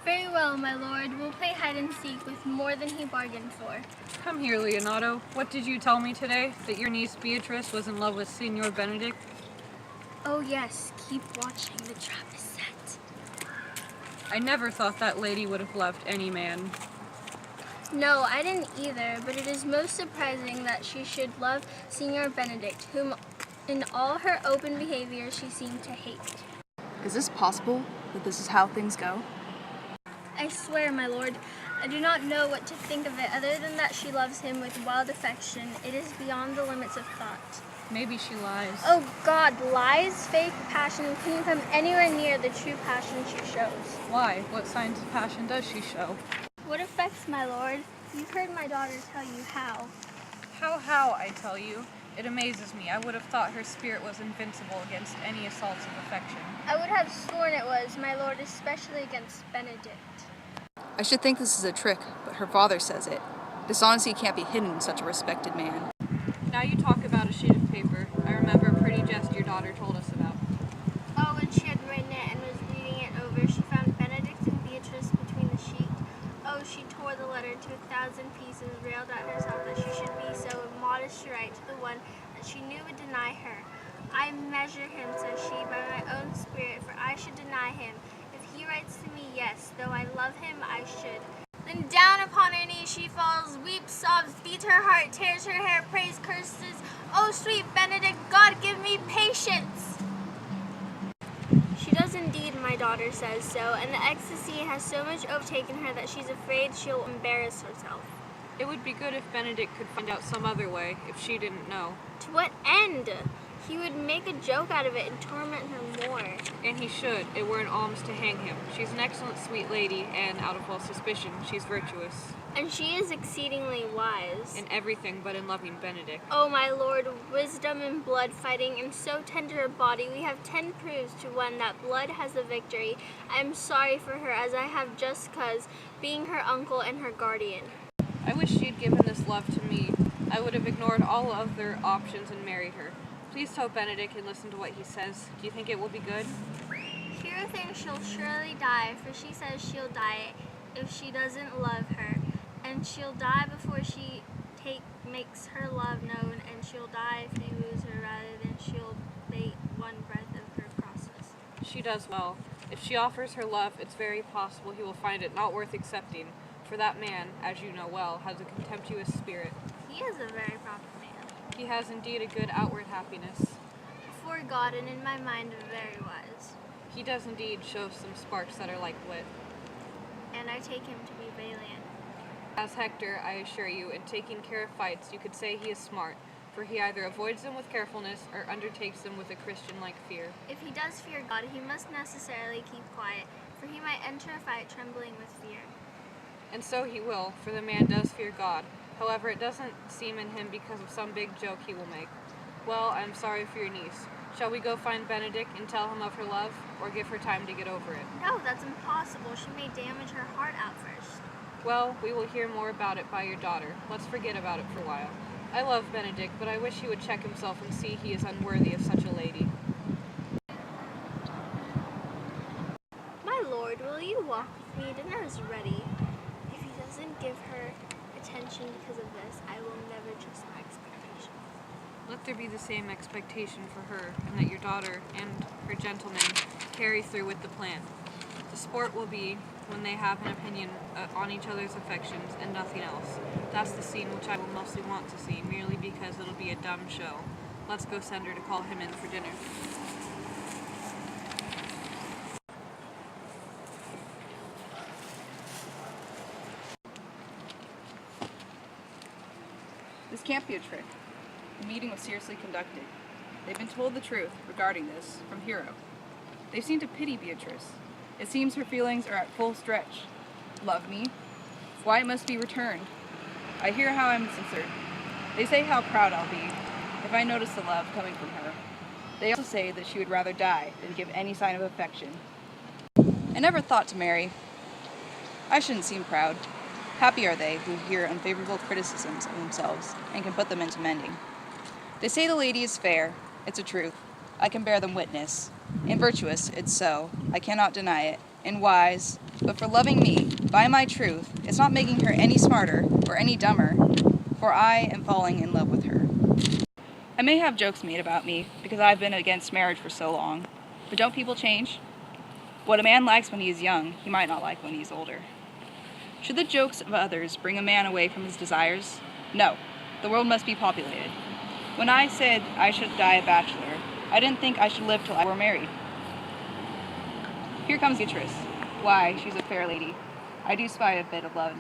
Very well, my lord. We'll play hide and seek with more than he bargained for. Come here, Leonardo. What did you tell me today? That your niece Beatrice was in love with Signor Benedict? Oh yes, keep watching. The trap is set. I never thought that lady would have loved any man. No, I didn't either, but it is most surprising that she should love Signor Benedict, whom in all her open behavior she seemed to hate. Is this possible, that this is how things go? I swear, my lord, I do not know what to think of it other than that she loves him with wild affection. It is beyond the limits of thought. Maybe she lies. Oh God, lies, fake passion couldn't come anywhere near the true passion she shows. Why? What signs of passion does she show? What affects, my lord? You've heard my daughter tell you how. How, I tell you. It amazes me. I would have thought her spirit was invincible against any assaults of affection. I would have sworn it was, my lord, especially against Benedict. I should think this is a trick, but her father says it. Dishonesty can't be hidden in such a respected man. Now you talk about a sheet of paper. I remember a pretty jest your daughter told us about. Oh, when she had written it and was reading it over, she found Benedict and Beatrice between the sheet. Oh, she tore the letter to 1,000 pieces, railed at herself that she should be so immodest to write to the one that she knew would deny her. I measure him, says she, by my own spirit, for I should deny him. If he writes to me, yes, though I love him, I should. Then down upon her knees she falls, weeps, sobs, beats her heart, tears her hair, prays, curses. Oh, sweet Benedict, God give me patience! She does indeed, my daughter says so, and the ecstasy has so much overtaken her that she's afraid she'll embarrass herself. It would be good if Benedict could find out some other way, if she didn't know. To what end? He would make a joke out of it and torment her more. And he should. It were an alms to hang him. She's an excellent sweet lady, and out of all suspicion, she's virtuous. And she is exceedingly wise. In everything but in loving Benedict. Oh, my lord, wisdom and blood fighting in so tender a body, we have 10 proofs to one that blood has the victory. I am sorry for her, as I have just cause, being her uncle and her guardian. I wish she'd given this love to me. I would have ignored all other options and married her. Please tell Benedict and listen to what he says. Do you think it will be good? Hero thinks she'll surely die, for she says she'll die if she doesn't love her. And she'll die before she makes her love known, and she'll die if he woos her rather than she'll bate one breath of her crosses. She does well. If she offers her love, it's very possible he will find it not worth accepting, for that man, as you know well, has a contemptuous spirit. He is a very proper man. He has indeed a good outward happiness. Before God and in my mind very wise. He does indeed show some sparks that are like wit. And I take him to be valiant. As Hector, I assure you, in taking care of fights, you could say he is smart, for he either avoids them with carefulness or undertakes them with a Christian-like fear. If he does fear God, he must necessarily keep quiet, for he might enter a fight trembling with fear. And so he will, for the man does fear God. However, it doesn't seem in him because of some big joke he will make. Well, I'm sorry for your niece. Shall we go find Benedict and tell him of her love, or give her time to get over it? No, that's impossible. She may damage her heart out first. Well, we will hear more about it by your daughter. Let's forget about it for a while. I love Benedict, but I wish he would check himself and see he is unworthy of such a lady. My lord, will you walk with me? Dinner is ready. If he doesn't give her attention because of this, I will never trust my expectations. Let there be the same expectation for her, and that your daughter and her gentleman carry through with the plan. The sport will be when they have an opinion on each other's affections and nothing else. That's the scene which I will mostly want to see, merely because it'll be a dumb show. Let's go send her to call him in for dinner. This can't be a trick. The meeting was seriously conducted. They've been told the truth regarding this from Hero. They seem to pity Beatrice. It seems her feelings are at full stretch. Love me? Why it must be returned. I hear how I'm censored. They say how proud I'll be if I notice the love coming from her. They also say that she would rather die than give any sign of affection. I never thought to marry. I shouldn't seem proud. Happy are they who hear unfavorable criticisms of themselves and can put them into mending. They say the lady is fair. It's a truth. I can bear them witness. and virtuous, it's so, I cannot deny it, and wise, but for loving me, by my truth, it's not making her any smarter or any dumber, for I am falling in love with her. I may have jokes made about me because I've been against marriage for so long, but don't people change? What a man likes when he is young, he might not like when he is older. Should the jokes of others bring a man away from his desires? No, the world must be populated. When I said I should die a bachelor, I didn't think I should live till I were married. Here comes Beatrice. Why, she's a fair lady. I do spy a bit of love.